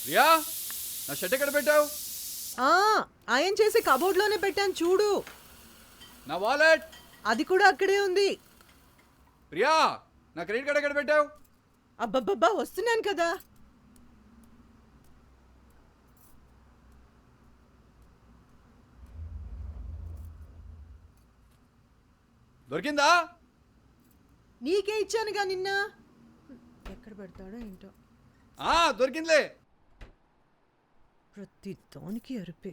రియా, నా షర్ట్ ఎక్కడ పెట్టావు? ఆయన చేసే కబోర్డ్లోనే పెట్టాను చూడు. నా వాలెట్. అది కూడా అక్కడే ఉంది. ప్రియా, నా క్రెడిట్ కార్డ్ ఎక్కడ పెట్టావు? అబ్బబ్బబ్బా వస్తున్నాను కదా. దొరికిందా? నీకే ఇచ్చానుగా నిన్న. ఎక్కడ పెడతాడో ఏంటో. దొరికిందిలే. ప్రతి దానికి అరిపే.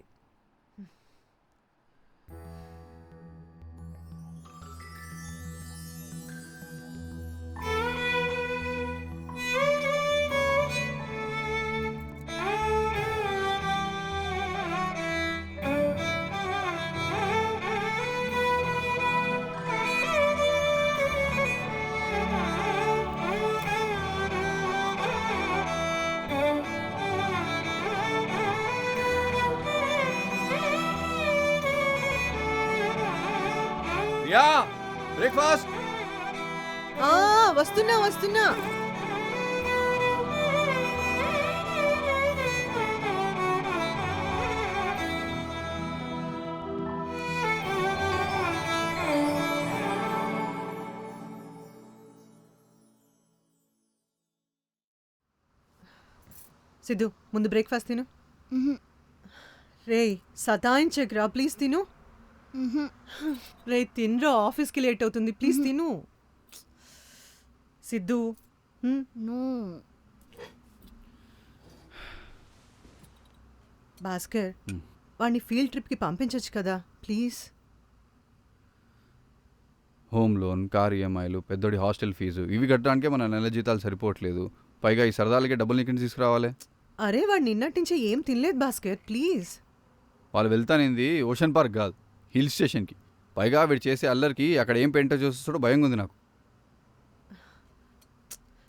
రియా, బ్రేక్ఫాస్ట్. వస్తున్నా వస్తున్నా. సిద్ధు, ముందు బ్రేక్ఫాస్ట్ తిను. రే సతాయించకురా, ప్లీజ్ తిను. రే తినరా, ఆఫీస్కి లేట్ అవుతుంది, ప్లీజ్ తిను. సిద్ధు. భాస్కర్, వాడిని ఫీల్డ్ ట్రిప్కి పంపించచ్చు కదా ప్లీజ్. హోమ్ లోన్, కార్ ఈఎంఐలు, పెద్దోడి హాస్టల్ ఫీజు ఇవి కట్టడానికే మన నెల జీతాలు సరిపోవట్లేదు. పైగా ఈ సరదాలకే డబ్బులు నీకు తీసుకురావాలి. అరే వాడు నిన్నటి నుంచి ఏం తినలేదు భాస్కర్, ప్లీజ్. వాళ్ళు వెళ్తానింది ఓషన్ పార్క్ కాదు, హిల్ స్టేషన్కి. పైగా వీడు చేసే అల్లరికి అక్కడ ఏం పెంట చూస్తాడో భయంగా ఉంది నాకు.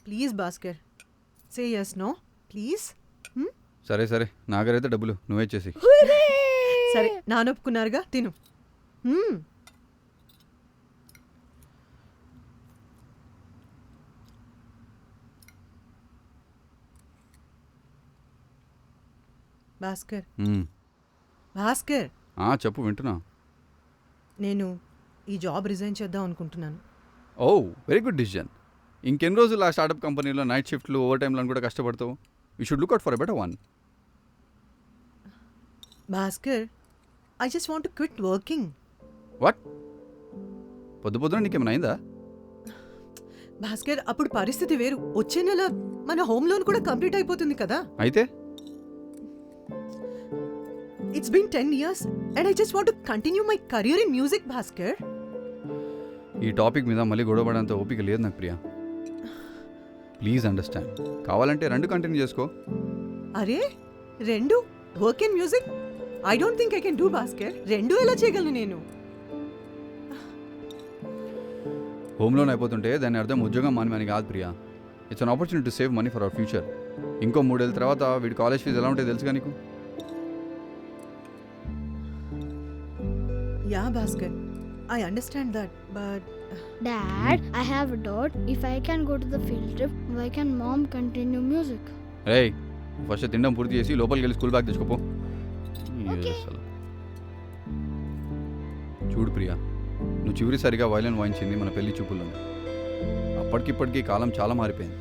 Please Bhaskar, say yes no please. సరే సరే, నాగరైతే డబ్బులు నువ్వే చేసి. సరే నానొప్పుకున్నారుగా, తిను. భాస్కర్. భాస్కర్. చెప్పు, వింటున్నా. నేను ఈ జాబ్ రిజైన్ చేద్దాం అనుకుంటున్నాను. ఓ, వెరీ గుడ్ డిసిజన్. ఇంకెన్ని రోజులు ఆ స్టార్టప్ కంపెనీలో నైట్ షిఫ్ట్లు, ఓవర్ టైంలో కూడా కష్టపడతావు. You should look out for a better one. Bhaskar, I just want to quit working. What? పొద్దున నీకేమైనా అయిందా? భాస్కర్, అప్పుడు పరిస్థితి వేరు. వచ్చే నెల మన హోమ్ లోన్ కూడా కంప్లీట్ అయిపోతుంది కదా. అయితే It's been 10 years and I just want to continue my career in music, Bhaskar. ఈ టాపిక్ మీద మళ్ళీ గొడవపడేంత ఓపిక లేదు నాకు ప్రియా. Please understand. కావాలంటే రెండు కంటిన్యూ చేసుకో. అరే రెండు work in music? I don't think I can do Bhaskar. రెండు ఎలా చేయగలను నేను? హోమ్ లోన్ అయిపోతుంటే దాని అర్థం ఉద్యోగం మాని కాదు Priya. It's an opportunity to save money for our future. ఇంకో 3 ఏళ్ళ తర్వాత వీడి కాలేజ్ ఫీజు ఎలా ఉంటాయో తెలుసుగా నీకు. Yeah, Bhaskar. I understand that, but... Dad, I have a doubt. If I can go to the field trip, why can mom continue music? Hey, first తినడం పూర్తి చేసి లోపలికి వెళ్ళి స్కూల్ బ్యాగ్ తెచ్చుకోపో. చూడు ప్రియా, నువ్వు చివరిసారిగా వయలిన్ వాయించింది మన పెళ్లి చూపుల్లోనే. అప్పటికిప్పటికీ కాలం చాలా మారిపోయింది.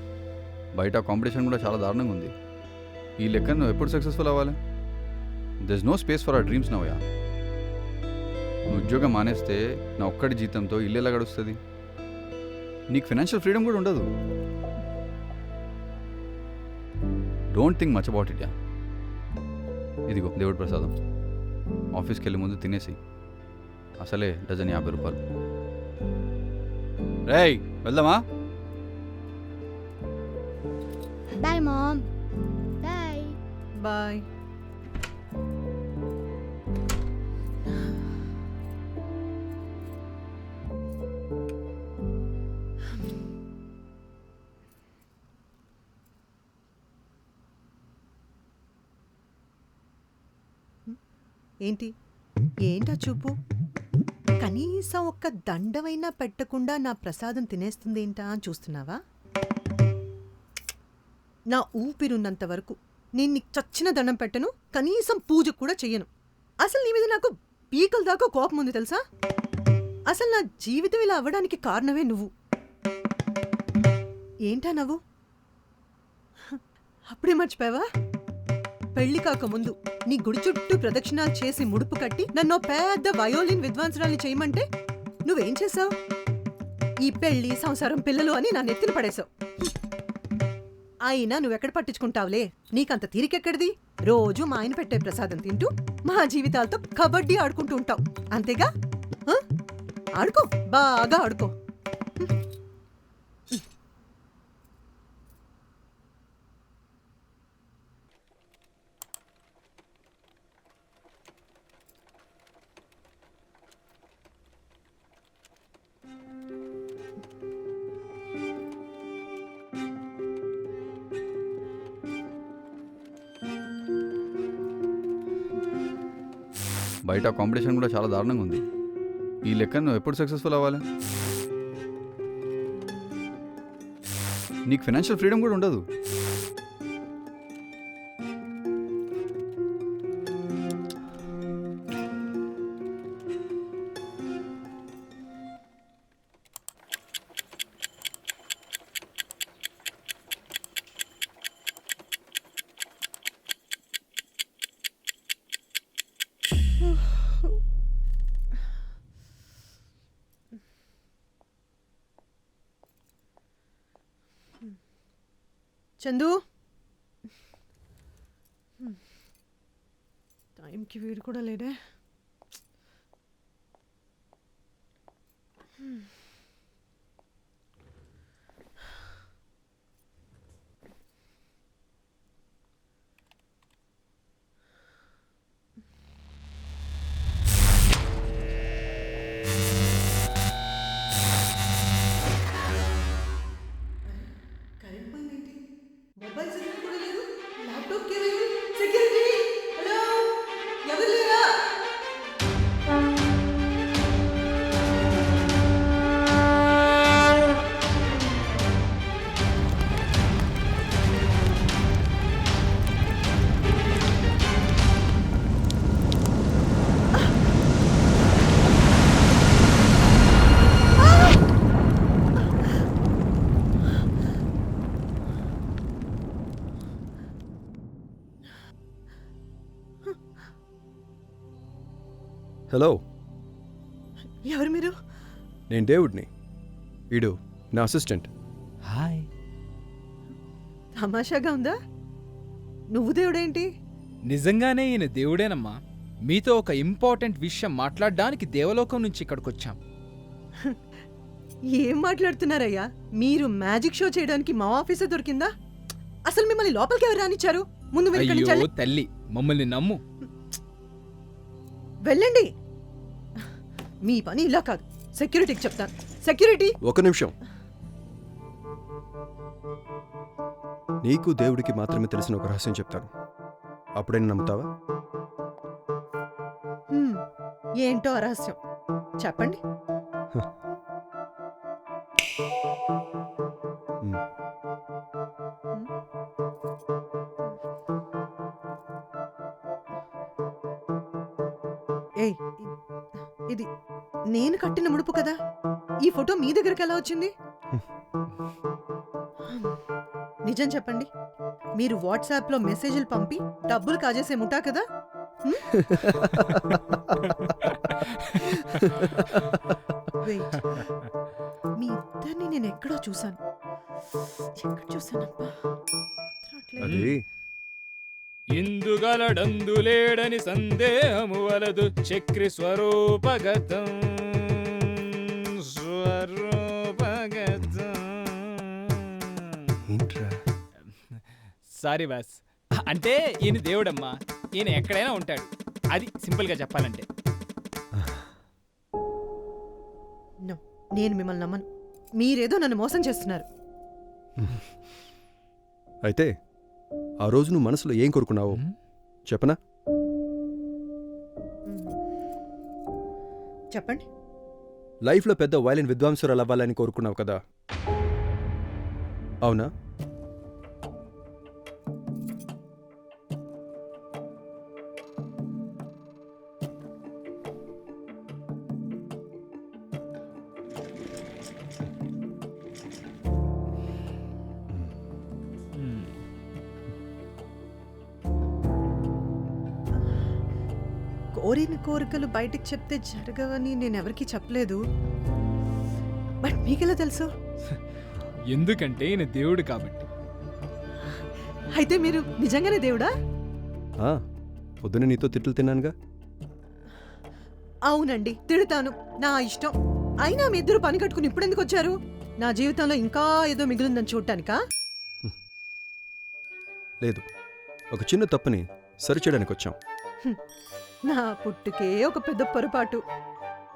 బయట కాంపిటీషన్ కూడా చాలా దారుణంగా ఉంది. ఈ లెక్క నువ్వు ఎప్పుడు సక్సెస్ఫుల్ అవ్వాలి? There is no space for our dreams now. నువ్వు ఉద్యోగం మానేస్తే నా ఒక్కడి జీతంతో ఇల్లు ఎలా గడుస్తుంది? నీకు ఫైనాన్షియల్ ఫ్రీడమ్ కూడా ఉండదు. Don't think much about it. ఇదిగో దేవుడి ప్రసాదం. ఆఫీస్కి వెళ్ళే ముందు తినేసి. అసలే డజన్ 50 రూపాయలు. రేయ్ వెళ్దామా? Bye, mom. Bye. Bye. ఏంటా చూపు? కనీసం ఒక్క దండమైనా పెట్టకుండా నా ప్రసాదం తినేస్తుందేంటా అని చూస్తున్నావా? నా ఊపిరున్నంత వరకు నేను నీకు చచ్చిన దండం పెట్టను, కనీసం పూజ కూడా చెయ్యను. అసలు నీ మీద నాకు పీకల దాకా కోపం ఉంది తెలుసా? అసలు నా జీవితం ఇలా అవ్వడానికి కారణమే నువ్వు. ఏంటా నవ్వు? అప్పుడే మర్చిపోయావా? పెళ్లి కాకముందు నీ గుడి చుట్టూ ప్రదక్షిణాలు చేసి ముడుపు కట్టి నన్ను పెద్ద వయోలిన్ విద్వాంసరాల్ని చేయమంటే నువ్వేం చేసావు? ఈ పెళ్లి, సంసారం, పిల్లలు అని నా నెత్తిన పడేశావు. అయినా నువ్వెక్కడ పట్టించుకుంటావులే, నీకంత తీరికెక్కడిది? రోజు మా ఆయన పెట్టే ప్రసాదం తింటూ మా జీవితాలతో కబడ్డీ ఆడుకుంటూ ఉంటావు, అంతేగా? ఆ? ఆడుకో, బాగా ఆడుకో. బయట కాంపిటీషన్ కూడా చాలా దారుణంగా ఉంది. ఈ లెక్కన నువ్వు ఎప్పుడు సక్సెస్ఫుల్ అవ్వాలి? నీకు ఫైనాన్షియల్ ఫ్రీడమ్ కూడా ఉండదు. చందు, టైంకి వీడు కూడా లేడే. హలో, ఎవరు మీరు? నేను డేవిడ్ని. ఈడు నా అసిస్టెంట్. హాయ్. తమాషాగా ఉందా? నువ్వు దేవుడేంటి? నిజంగానే ఈయన దేవుడేనమ్మా. మీతో ఒక ఇంపార్టెంట్ విషయం మాట్లాడడానికి దేవలోకం నుంచి ఇక్కడికొచ్చాం. ఏం మాట్లాడుతున్నారయ్యా? మీరు మ్యాజిక్ షో చేయడానికి మా ఆఫీసే దొరికిందా? అసలు మిమ్మల్ని లోపలికి ఎవరు రానిచ్చారు? ముందు మీరు ఇక్కడి నుంచి అయ్యో తల్లి, మమ్మల్ని నమ్ము. వెళ్ళండి. మీ పని ఇలా కాదు, సెక్యూరిటీకి చెప్తాను. సెక్యూరిటీ, ఒక నిమిషం. నీకు దేవుడికి మాత్రమే తెలిసిన ఒక రహస్యం చెప్తాను, అప్పుడైనా నమ్ముతావా? ఏంటో ఆ రహస్యం చెప్పండి. ఏయ్, ఇది నేను కట్టిన ముడుపు కదా. ఈ ఫోటో మీ దగ్గరికి ఎలా వచ్చింది? నిజం చెప్పండి, మీరు వాట్సాప్లో మెసేజ్లు పంపి డబ్బులు కాజేసే ముఠా కదా? Wait. మీ ఇద్దరిని నేను ఎక్కడో చూశాను. ఎక్కడ చూశానబ్బా? అది ఇందుగలడందులేడని సందేహము వలదు, చక్రి స్వరూపగతం స్వరూపగతం. ఏంట్రా? సారీ బాస్, అంటే ఈయన దేవుడమ్మా. ఈయన ఎక్కడైనా ఉంటాడు, అది సింపుల్గా చెప్పాలంటే. No, నేను మిమ్మల్ని నమ్మను. మీరేదో నన్ను మోసం చేస్తున్నారు. అయితే ఆ రోజు నువ్వు మనసులో ఏం కోరుకున్నావు చెప్పనా? చెప్పండి. లైఫ్లో పెద్ద వయలిన్ విద్వాంసురాలు అవ్వాలని కోరుకున్నావు కదా, అవునా? కోరిన కోరికలు బయటికి చెప్తే జరగవని నేను ఎవరికీ చెప్పలేదు. బట్ మీకెలా తెలుసు? ఎందుకంటే ఈయన దేవుడు కాబట్టి. అయితే మీరు నిజంగానే దేవుడా? పొద్దున నీతో తిట్లు తిన్నానుగా. అవునండి, తిడతాను, నా ఇష్టం. అయినా మీ ఇద్దరు పని కట్టుకుని ఇప్పుడు ఎందుకు వచ్చారు? నా జీవితంలో ఇంకా ఏదో మిగిలిందని చూడటానికా? లేదు, ఒక చిన్న తప్పుని సరిచేయడానికి వచ్చాం. నా పుట్టుకే ఒక పెద్ద పొరపాటు.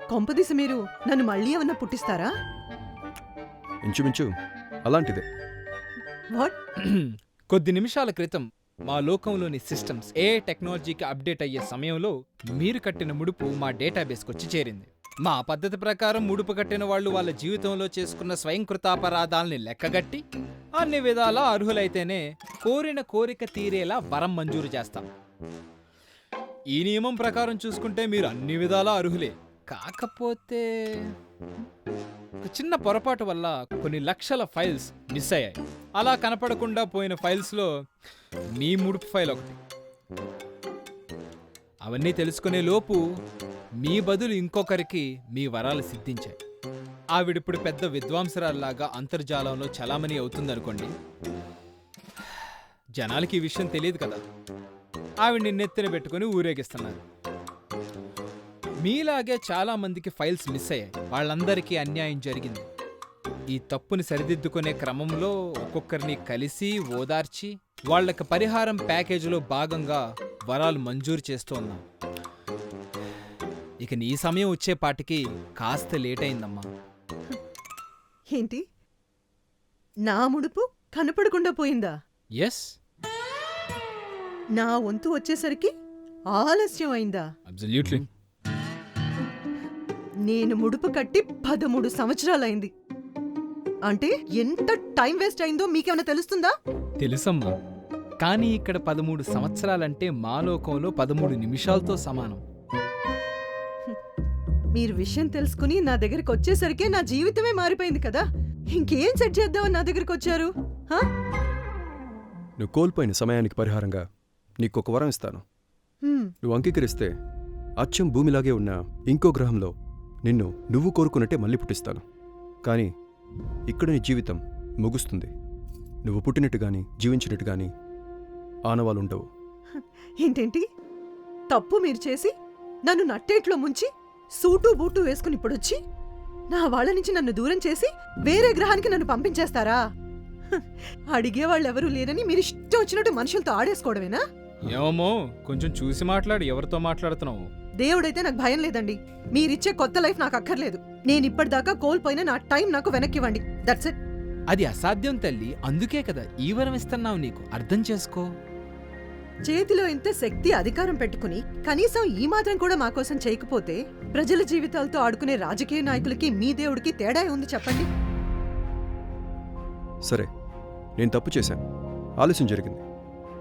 కొంపదీసి మీరు నన్ను మళ్ళీ ఏమన్నా పుట్టిస్తారా? ఇంచుమించు అలాంటిదే. వాట్? కొద్ది నిమిషాల క్రితం మా లోకంలోని సిస్టమ్స్ ఏ టెక్నాలజీకి అప్డేట్ అయ్యే సమయంలో మీరు కట్టిన ముడుపు మా డేటాబేస్కి వచ్చి చేరింది. మా పద్ధతి ప్రకారం ముడుపు కట్టిన వాళ్ళు వాళ్ళ జీవితంలో చేసుకున్న స్వయంకృతాపరాధాలని లెక్కగట్టి అన్ని విధాలా అర్హులైతేనే కోరిన కోరిక తీరేలా వరం మంజూరు చేస్తాం. ఈ నియమం ప్రకారం చూసుకుంటే మీరు అన్ని విధాలా అర్హులే. కాకపోతే ఒక చిన్న పొరపాటు వల్ల కొన్ని లక్షల ఫైల్స్ మిస్ అయ్యాయి. అలా కనపడకుండా పోయిన ఫైల్స్లో మీ ముడుపు ఫైల్ ఒకటి. అవన్నీ తెలుసుకునే లోపు మీ బదులు ఇంకొకరికి మీ వరాలు సిద్ధించాయి. ఆవిడిప్పుడు పెద్ద విద్వాంసరాల్లాగా అంతర్జాలంలో చలామణి అవుతుందనుకోండి. జనాలకి ఈ విషయం తెలియదు కదా. ఆవిడ్ని నెత్తిన పెట్టుకుని ఊరేగిస్తున్నారు. మీలాగే చాలా మందికి ఫైల్స్ మిస్ అయ్యాయి. వాళ్ళందరికీ అన్యాయం జరిగింది. ఈ తప్పుని సరిదిద్దుకునే క్రమంలో ఒక్కొక్కరిని కలిసి ఓదార్చి వాళ్ళకి పరిహారం ప్యాకేజీలో భాగంగా వరాలు మంజూరు చేస్తూ ఉన్నాం. ఇక నీ సమయం వచ్చేపాటికి కాస్త లేట్ అయిందమ్మా. ఏంటి, నా ముడుపు కనపడకుండా పోయిందా? ఎస్, నా వంతు వచ్చేసరికి ఆలస్యం అయిందా? అబ్సల్యూట్లీ. నేను ముడుపు కట్టి 13 సంవత్సరాలైంది. అంటే ఎంత టైం వేస్ట్ అయిందో మీకేమైనా తెలుస్తుందా? తెలుసమ్మా, కానీ ఇక్కడ 13 సంవత్సరాలంటే మా లోకంలో 13 నిమిషాలతో సమానం. మీరు విషయం తెలుసుకుని నా దగ్గరికి వచ్చేసరికి నా జీవితమే మారిపోయింది కదా. ఇంకేం సెట్ చేద్దామని నా దగ్గరికి వచ్చారు? హా? నువ్వు కోల్పోయిన సమయానికి పరిహారంగా నీకొక వరం ఇస్తాను. హ్మ్, నువ్వు అంగీకరిస్తే అచ్చం భూమిలాగే ఉన్న ఇంకో గ్రహంలో నిన్ను నువ్వు కోరుకున్నట్టే మళ్ళీ పుట్టిస్తాను. కానీ ఇక్కడ నీ జీవితం ముగుస్తుంది. నువ్వు పుట్టినట్టు గాని జీవించినట్టు గాని ఆనవాళ్ళు ఉండవు. ఏంటేంటి, తప్పు మీరు చేసి నన్ను నట్టేట్లో ముంచి సూటు బూటు వేసుకుని ఇప్పుడొచ్చి నా వాళ్ళ నుంచి నన్ను దూరం చేసి వేరే గ్రహానికి నన్ను పంపించేస్తారా? అడిగేవాళ్ళెవరూ లేరని మీరు ఇష్టం వచ్చినట్టు మనుషులతో ఆడేసుకోవడమేనా? ఏమో, కొంచెం చూసి మాట్లాడు. ఎవరితో మాట్లాడుతున్నావు? దేవుడైతే నాకు భయం లేదండి. మీరిచ్చే కొత్త లైఫ్ నాకు అక్కర్లేదు. నేను ఇప్పటిదాకా కోల్పోయిన నా టైం నాకు వెనక్కివ్వండి. That's it. అది అసాధ్యం తల్లి. అందుకే కదా ఈ వరం ఇస్తున్నావు. నీకు అర్థం చేసుకో. చేతిలో ఇంత శక్తి అధికారం పెట్టుకుని కనీసం ఈ మాత్రం కూడా మా కోసం చేయకపోతే ప్రజల జీవితాలతో ఆడుకునే రాజకీయ నాయకులకి మీ దేవుడికి తేడా ఉంది చెప్పండి. సరే, నేను తప్పు చేశాను, ఆలస్యం జరిగింది.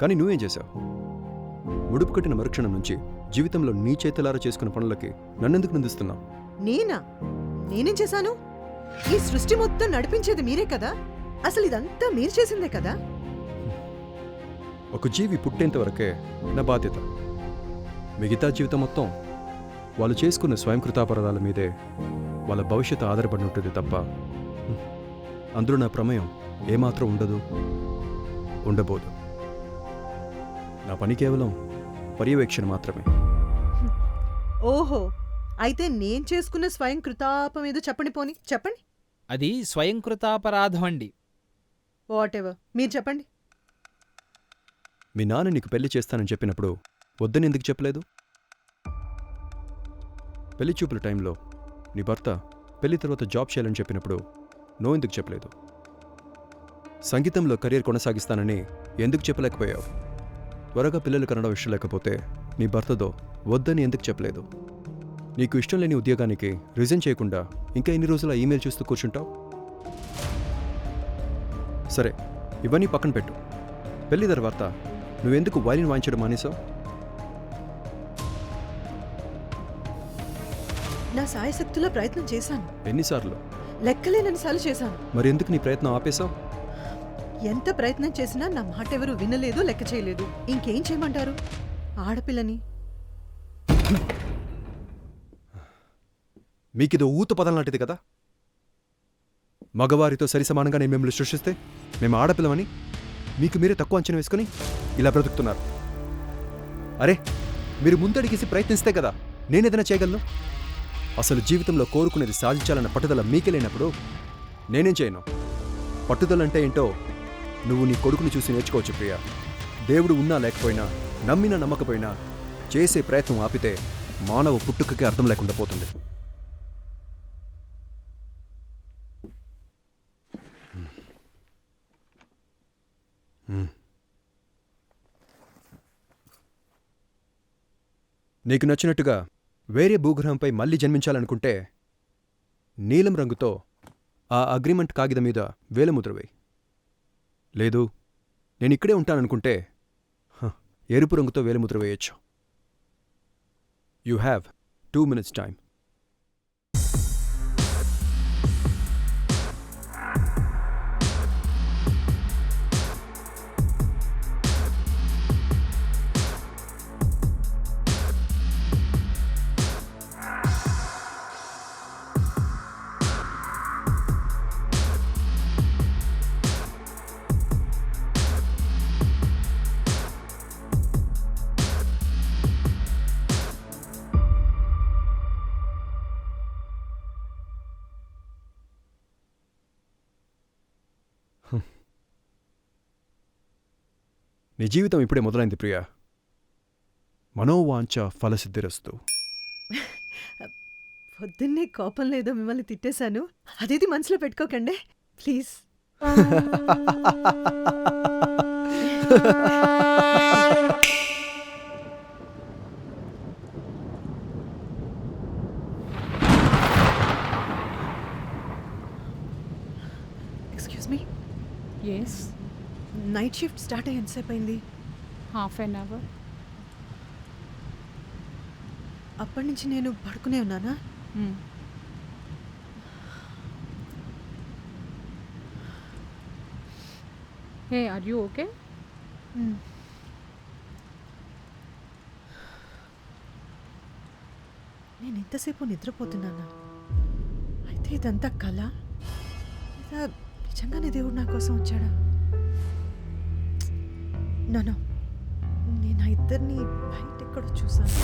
కానీ నువ్వేం చేశావు? ముడుపు కట్టిన మరుక్షణం నుంచి జీవితంలో నీ చేతులారా చేసుకున్న పనులకి నన్నెందుకు నిందిస్తున్నావు? నేనేం చేశాను? ఈ సృష్టి మొత్తం నడిపించేది మీరే కదా. అసలు ఇదంతా మీరు చేసిందే కదా. ఒక జీవి పుట్టేంత వరకే నా బాధ్యత. మిగతా జీవితం మొత్తం వాళ్ళు చేసుకున్న స్వయంకృతాపరాధాల మీదే వాళ్ళ భవిష్యత్తు ఆధారపడి ఉంటుంది తప్ప అందులో నా ప్రమేయం ఏమాత్రం ఉండదు, ఉండబోదు. నా పని కేవలం పర్యవేక్షణ మాత్రమే. ఓహో, అయితే నేను చేసుకున్న స్వయం కృతాపం ఏదో చెప్పండి. పోని చెప్పండి. అది స్వయంకృతాపరాధం అండి. వాట్ ఎవర్, మీరు చెప్పండి. మీ నాన్న నీకు పెళ్లి చేస్తానని చెప్పినప్పుడు వద్దని ఎందుకు చెప్పలేదు? పెళ్లి చూపుల టైంలో నీ భర్త పెళ్లి తర్వాత జాబ్ చేయాలని చెప్పినప్పుడు నో ఎందుకు చెప్పలేదు? సంగీతంలో కెరీర్ కొనసాగిస్తానని ఎందుకు చెప్పలేకపోయావు? త్వరగా పిల్లలు కనడం ఇష్టం లేకపోతే నీ భర్తతో వద్దని ఎందుకు చెప్పలేదు? నీకు ఇష్టం లేని ఉద్యోగానికి రిజైన్ చేయకుండా ఇంకా ఎన్ని రోజుల ఈమెయిల్ చూస్తూ కూర్చుంటావు? సరే, ఇవన్నీ పక్కన పెట్టు. పెళ్లి తర్వాత నువ్వెందుకు వైలిన్ వాయించడం మానేశావు? నా సాయశక్తులా ప్రయత్నం చేశాను. ఎన్నిసార్లు? లెక్కలేనన్నిసార్లు చేశాను. మరి ఎందుకు నీ ప్రయత్నం ఆపేశావు? ఎంత ప్రయత్నం చేసినా నా మాట ఎవరు వినలేదు, లెక్క చేయలేదు. ఇంకేం చేయమంటారు? ఆడపిల్లని మీకిదో ఊత పదం లాంటిది కదా. మగవారితో సరిసమానంగా నేను మిమ్మల్ని సృష్టిస్తే మేము ఆడపిల్లమని మీకు మీరే తక్కువ అంచనా వేసుకొని ఇలా బ్రతుకుతున్నారు. అరే, మీరు ముందడిగేసి ప్రయత్నిస్తే కదా నేనేదైనా చేయగలను. అసలు జీవితంలో కోరుకునేది సాధించాలన్న పట్టుదల మీకే లేనప్పుడు నేనేం చేయను. పట్టుదల అంటే ఏంటో నువ్వు నీ కొడుకుని చూసి నేర్చుకోవచ్చు ప్రియా. దేవుడు ఉన్నా లేకపోయినా, నమ్మినా నమ్మకపోయినా చేసే ప్రయత్నం ఆపితే మానవ పుట్టుకకి అర్థం లేకుండా పోతుంది. నీకు నచ్చినట్టుగా వేరే భూగ్రహంపై మళ్ళీ జన్మించాలనుకుంటే నీలం రంగుతో ఆ అగ్రిమెంట్ కాగితం మీద వేలిముద్ర వేయి. లేదు, నేనిక్కడే ఉంటాననుకుంటే ఎరుపు రంగుతో వేలిముద్ర వేయొచ్చు. You have 2 minutes time. నీ జీవితం ఇప్పుడే మొదలైంది ప్రియా. మనోవాంఛ ఫలసిద్ధిరస్తు. పొద్దున్నే కోపం లేదో మిమ్మల్ని తిట్టేశాను. అదేది మనసులో పెట్టుకోకండి please. Excuse me. Yes, night shift start అయ్యి ఎంతసేపు అయింది? Half an hour. అప్పటి నుంచి నేను పడుకునే ఉన్నానా? Hey, are you okay? నేను ఇంతసేపు నిద్రపోతున్నానా? అయితే ఇదంతా కళ లేదా నిజంగానే దేవుడు నా కోసం వచ్చాడా? నో, నేను ఆ ఇద్దరిని బయట ఎక్కడో చూసాను.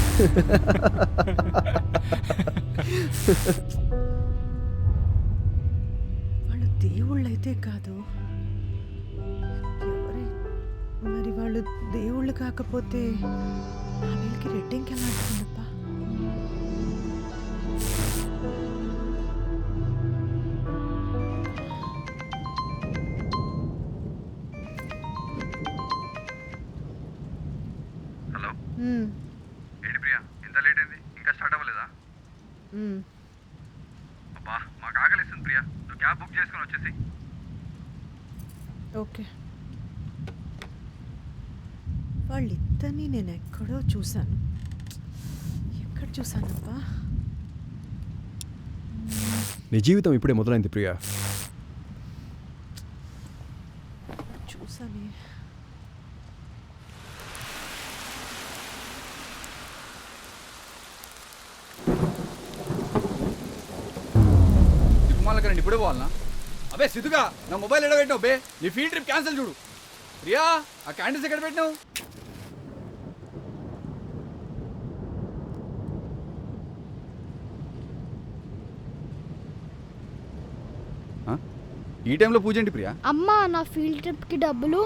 వాళ్ళు దేవుళ్ళైతే కాదు. ఎవరే మరి వాళ్ళు దేవుళ్ళు కాకపోతే ఆ వీళ్ళకి రెడ్డింగ్ ఎలా అంటుందప్ప? హలో, ఏంటి ప్రియా, ఇంత లేట్ అయింది? ఇంకా స్టార్ట్ అవ్వలేదా? అబ్బా, మాకు ఆకలిస్తుంది ప్రియా, నువ్వు క్యాబ్ బుక్ చేసుకొని వచ్చేసి. ఓకే. వాళ్ళిద్దరిని నేను ఎక్కడో చూశాను. ఎక్కడ చూశానబ్బా? నీ జీవితం ఇప్పుడే మొదలైంది ప్రియా. చూసానే. దిక్కుమాలకరండి, ఇప్పుడే పోవాలనా? అబే సిద్ధుగా, నా మొబైల్ ఎక్కడ పెట్టినావు బే? నీ ఫీల్డ్ ట్రిప్ క్యాన్సిల్ చూడు. ప్రియా, ఆ క్యాండిల్స్ ఎక్కడ పెట్టినావు? ఈ టైంలో పూజ ఏంటి ప్రియా? అమ్మా, నా ఫీల్డ్ ట్రిప్కి డబ్బులు.